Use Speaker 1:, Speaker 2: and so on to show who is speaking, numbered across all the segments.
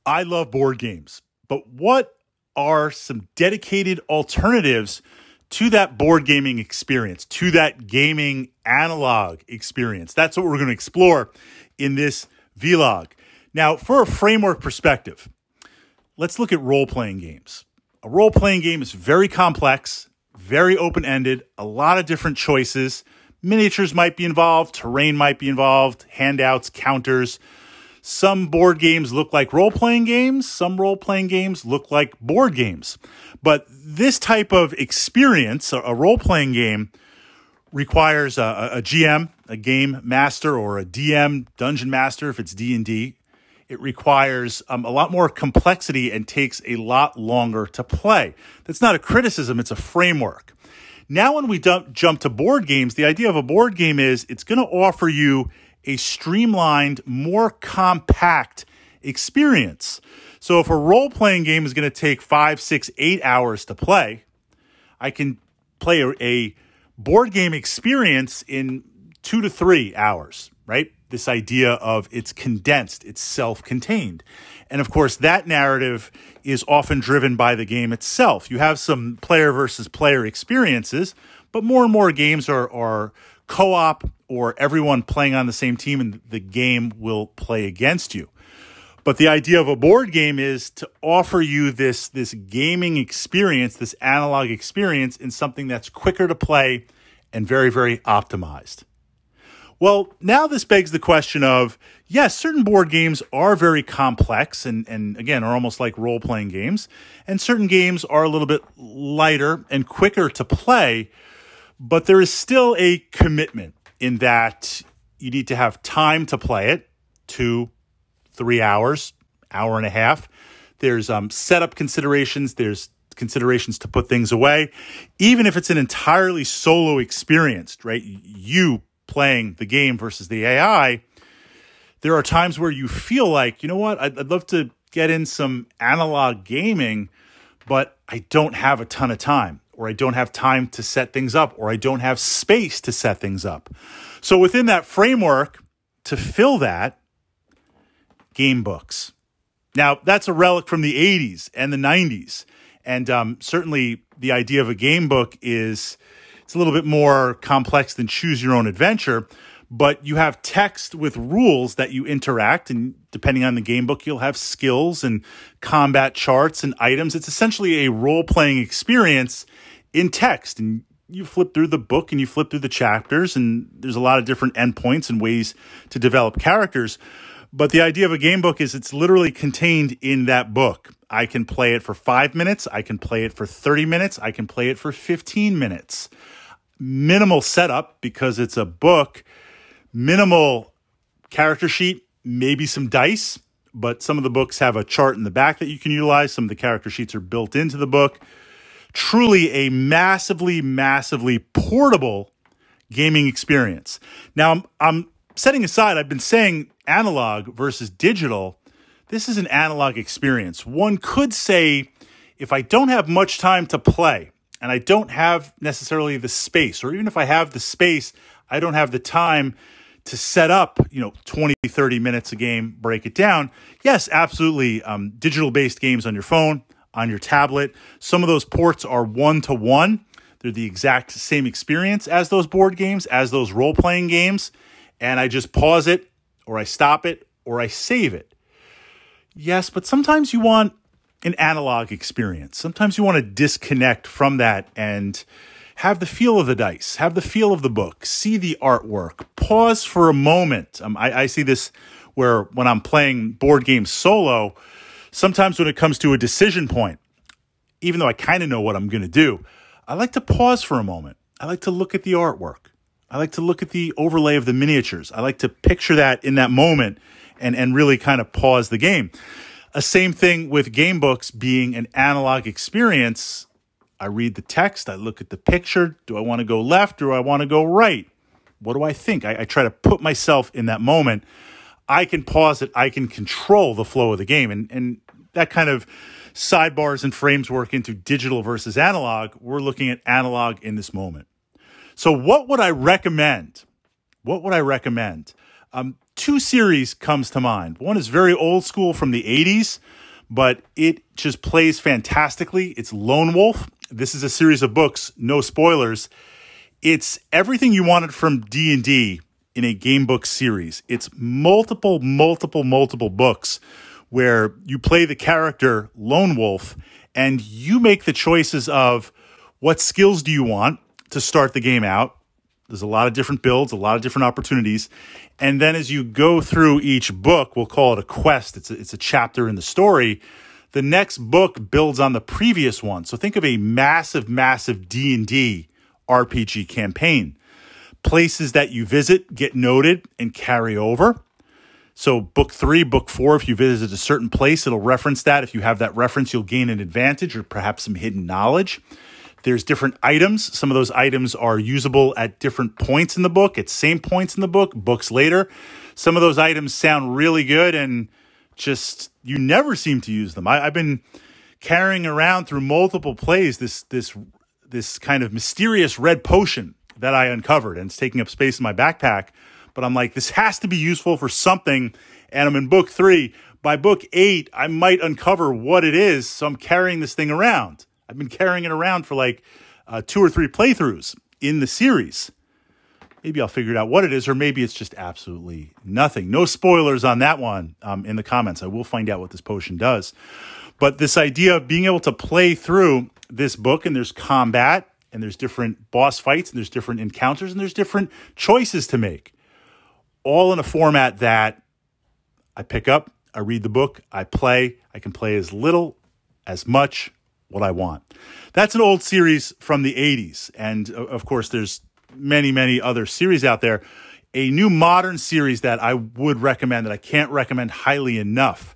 Speaker 1: I love board games, but what are some dedicated alternatives to that board gaming experience, to that gaming analog experience? That's what we're going to explore in this vlog. Now, for a framework perspective, let's look at role-playing games. A role-playing game is very complex, very open-ended, a lot of different choices. Miniatures might be involved, terrain might be involved, handouts, counters. Some board games look like role-playing games. Some role-playing games look like board games. But this type of experience, a role-playing game, requires a GM, a game master, or a DM, dungeon master if it's D&D. It requires a lot more complexity and takes a lot longer to play. That's not a criticism, it's a framework. Now when we jump to board games, the idea of a board game is it's going to offer you a streamlined, more compact experience. So if a role-playing game is going to take 5, 6, 8 hours to play, I can play a board game experience in 2 to 3 hours, right? This idea of it's condensed, it's self-contained. And of course, that narrative is often driven by the game itself. You have some player versus player experiences, but more and more games are co-op or everyone playing on the same team and the game will play against you. But the idea of a board game is to offer you this gaming experience, this analog experience in something that's quicker to play and very, very optimized. Well, now this begs the question of, yes, certain board games are very complex and again, are almost like role-playing games. And certain games are a little bit lighter and quicker to play, but there is still a commitment in that you need to have time to play it, 2, 3 hours, hour and a half. There's setup considerations. There's considerations to put things away. Even if it's an entirely solo experience, right? You playing the game versus the AI, there are times where you feel like, you know what, I'd love to get in some analog gaming, but I don't have a ton of time, or I don't have time to set things up, or I don't have space to set things up. So within that framework, to fill that, game books. Now, that's a relic from the 80s and the 90s. And certainly the idea of a game book it's a little bit more complex than choose your own adventure, but you have text with rules that you interact, and depending on the game book, you'll have skills and combat charts and items. It's essentially a role-playing experience in text, and you flip through the book and you flip through the chapters, and there's a lot of different endpoints and ways to develop characters. But the idea of a game book is it's literally contained in that book. I can play it for 5 minutes. I can play it for 30 minutes. I can play it for 15 minutes. Minimal setup because it's a book. Minimal character sheet, maybe some dice, but some of the books have a chart in the back that you can utilize. Some of the character sheets are built into the book. Truly a massively, massively portable gaming experience. Now, I'm setting aside, I've been saying analog versus digital. This is an analog experience. One could say, if I don't have much time to play and I don't have necessarily the space, or even if I have the space, I don't have the time to set up, 20, 30 minutes a game, break it down. Yes, absolutely. Digital-based games on your phone, on your tablet. Some of those ports are one-to-one. They're the exact same experience as those board games, as those role-playing games. And I just pause it, or I stop it, or I save it. Yes, but sometimes you want an analog experience. Sometimes you want to disconnect from that and have the feel of the dice, have the feel of the book, see the artwork, pause for a moment. I see this where when I'm playing board games solo, sometimes when it comes to a decision point, even though I kind of know what I'm going to do, I like to pause for a moment. I like to look at the artwork. I like to look at the overlay of the miniatures. I like to picture that in that moment and really kind of pause the game. A same thing with game books being an analog experience. I read the text. I look at the picture. Do I want to go left or do I want to go right? What do I think? I try to put myself in that moment. I can pause it. I can control the flow of the game. And that kind of sidebars and frames work into digital versus analog. We're looking at analog in this moment. So what would I recommend? What would I recommend? two series comes to mind. One is very old school from the 80s, but it just plays fantastically. It's Lone Wolf. This is a series of books, no spoilers. It's everything you wanted from D&D in a game book series. It's multiple books where you play the character Lone Wolf and you make the choices of what skills do you want to start the game out. There's a lot of different builds, a lot of different opportunities. And then as you go through each book, we'll call it a quest. It's a chapter in the story. The next book builds on the previous one. So think of a massive D&D RPG campaign. Places that you visit get noted and carry over. So book 3, book 4, if you visit a certain place, it'll reference that. If you have that reference, you'll gain an advantage or perhaps some hidden knowledge. There's different items. Some of those items are usable at different points in the book, at same points in the book, books later. Some of those items sound really good and just you never seem to use them. I've been carrying around through multiple plays this kind of mysterious red potion that I uncovered, and it's taking up space in my backpack. But I'm like, this has to be useful for something. And I'm in book 3. By book 8, I might uncover what it is. So I'm carrying this thing around. I've been carrying it around for like 2 or 3 playthroughs in the series. Maybe I'll figure out what it is, or maybe it's just absolutely nothing. No spoilers on that one in the comments. I will find out what this potion does. But this idea of being able to play through this book, and there's combat, and there's different boss fights, and there's different encounters, and there's different choices to make. All in a format that I pick up, I read the book, I play. I can play as little, as much, what I want. That's an old series from the 80s. And of course, there's many other series out there. A new modern series that I would recommend, that I can't recommend highly enough,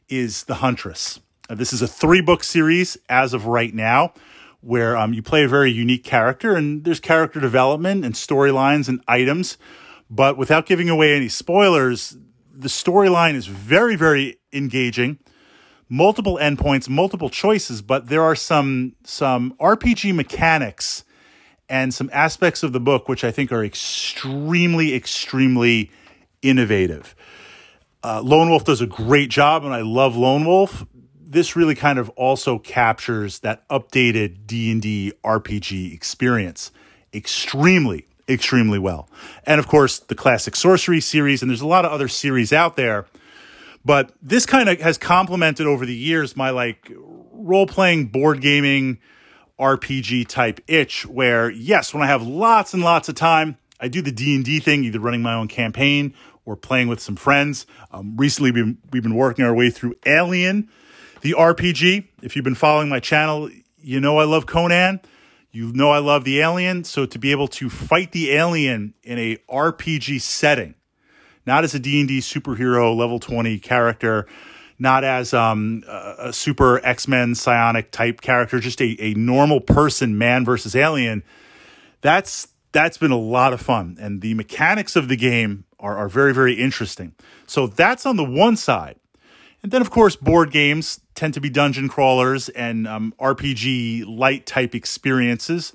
Speaker 1: is The Huntress. This is a 3-book series as of right now, where you play a very unique character, and there's character development and storylines and items. But without giving away any spoilers, the storyline is very engaging. Multiple endpoints, multiple choices, but there are some RPG mechanics and some aspects of the book which I think are extremely innovative. Lone Wolf does a great job, and I love Lone Wolf. This really kind of also captures that updated D&D RPG experience extremely well. And of course, the classic sorcery series, and there's a lot of other series out there. But this kind of has complemented over the years my like role-playing board gaming RPG type itch, where yes, when I have lots and lots of time, I do the D&D thing, either running my own campaign or playing with some friends. Recently, we've been working our way through Alien, the RPG. If you've been following my channel, you know I love Conan. You know I love the alien. So to be able to fight the alien in a RPG setting, not as a D&D superhero level 20 character, not as a super X-Men psionic type character, just a normal person, man versus alien, that's been a lot of fun. And the mechanics of the game are very interesting. So that's on the one side. And then, of course, board games tend to be dungeon crawlers and RPG light type experiences,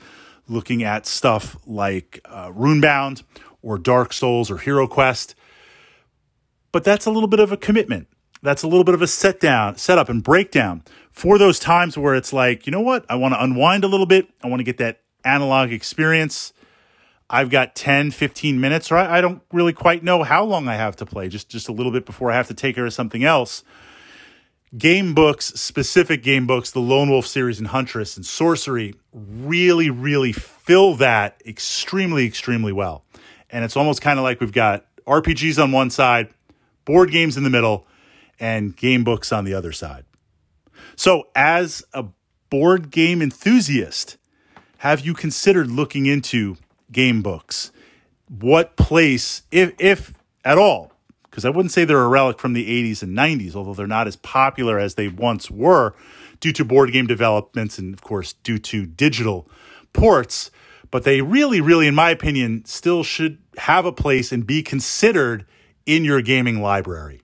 Speaker 1: looking at stuff like Runebound or Dark Souls or Hero Quest. But that's a little bit of a commitment. That's a little bit of a setup and breakdown for those times where it's like, you know what? I want to unwind a little bit. I want to get that analog experience. I've got 10, 15 minutes, or I don't really quite know how long I have to play, just a little bit before I have to take care of something else. Game books, specific game books, the Lone Wolf series and Huntress and Sorcery really fill that extremely well. And it's almost kind of like we've got RPGs on one side, board games in the middle, and game books on the other side. So as a board game enthusiast, have you considered looking into game books? What place, if at all, because I wouldn't say they're a relic from the 80s and 90s, although they're not as popular as they once were due to board game developments and, of course, due to digital ports. But they really, in my opinion, still should have a place and be considered in your gaming library.